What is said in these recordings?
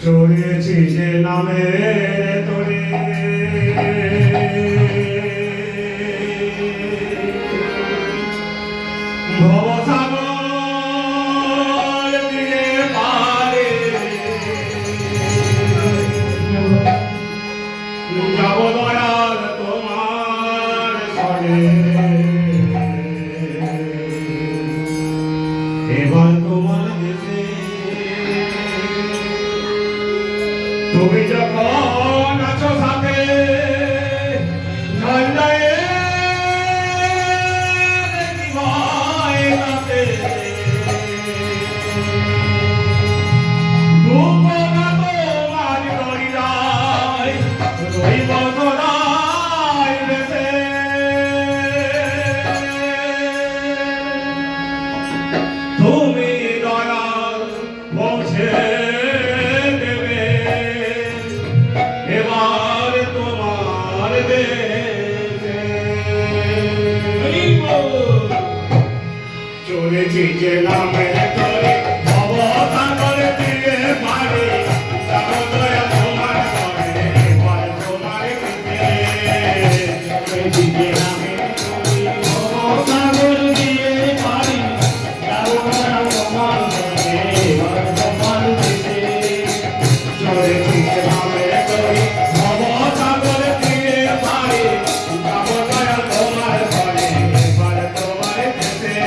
চড়েছি যে নামে তোরে ভবসাগর দিয়ে পারে যাব দয়াল তোমার সনে এবার তোমার দেশে তুমি যখন আছো সাথে ঝান্ডায় দিবায় রাতে দুপনা তোমার দরিয়ায় রইব সদাই বেশে তুমি দয়াল পৌঁছে এবার তোমার দেশে চলেছি যে নামে তোরে ভবসাগর দিয়ে পারে যাব দয়া তোমার সনে এবার তোমার দেশে চলেছি যে নামে তোরে ভবসাগর দিয়ে পারে যাব দয়া তোমার সনে এবার তোমার দেশে চলেছি যে নামে তোরে ভবসাগর দিয়ে পারে যাব দয়া তোমার সনে এবার তোমার দেশে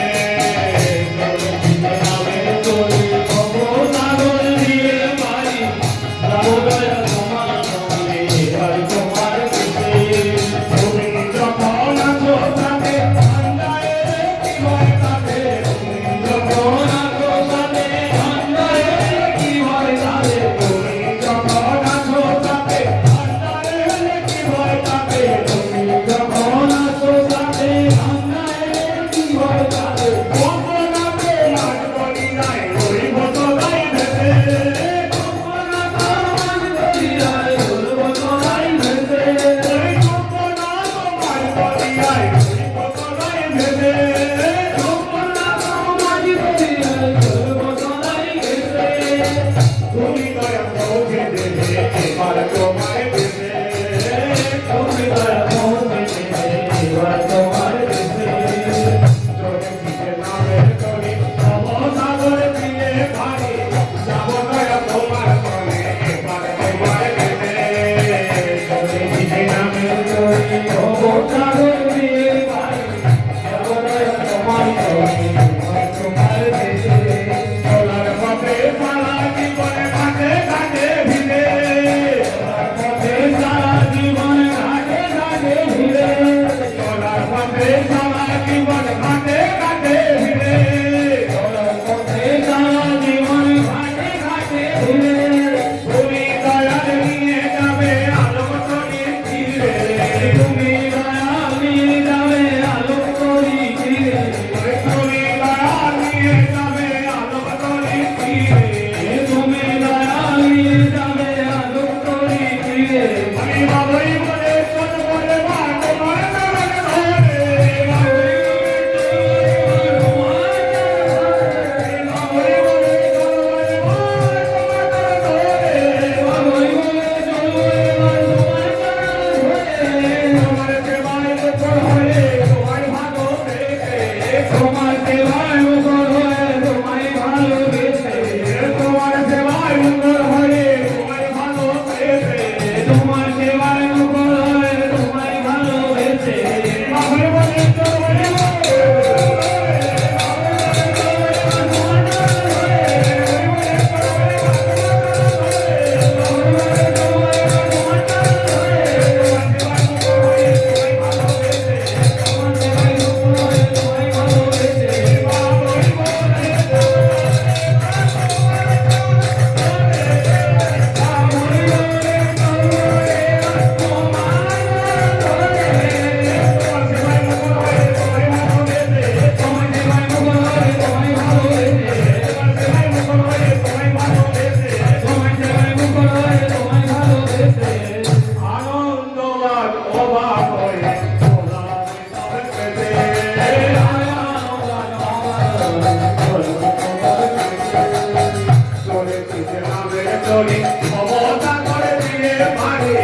করেছি যে নামের তরে মমতা করে দিয়ে পারে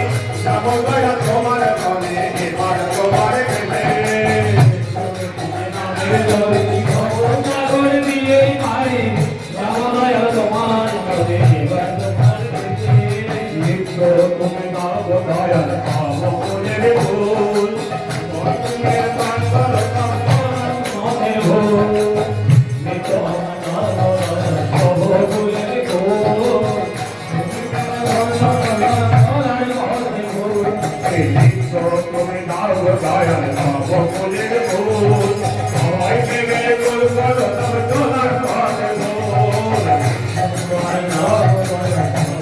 যাব দয়া তোমার তরে এবার তোমার প্রেমে নামের তরে ক্ষমতা করে দিয়ে পারে যাব দয়া তোমার তরে এবার তোমার প্রেমে নিত্য তুমি দাও দয়াল পাব ফুলের ফুল মনের প্রান্তর মনে ভুল নিত্য সব ভুলের ভুল নিত্য তুমি দাও দয়াল পাব ফুলের ফুল সবাই মিলে গোল করো তবে তোমার পাশে গোল তোমার নাম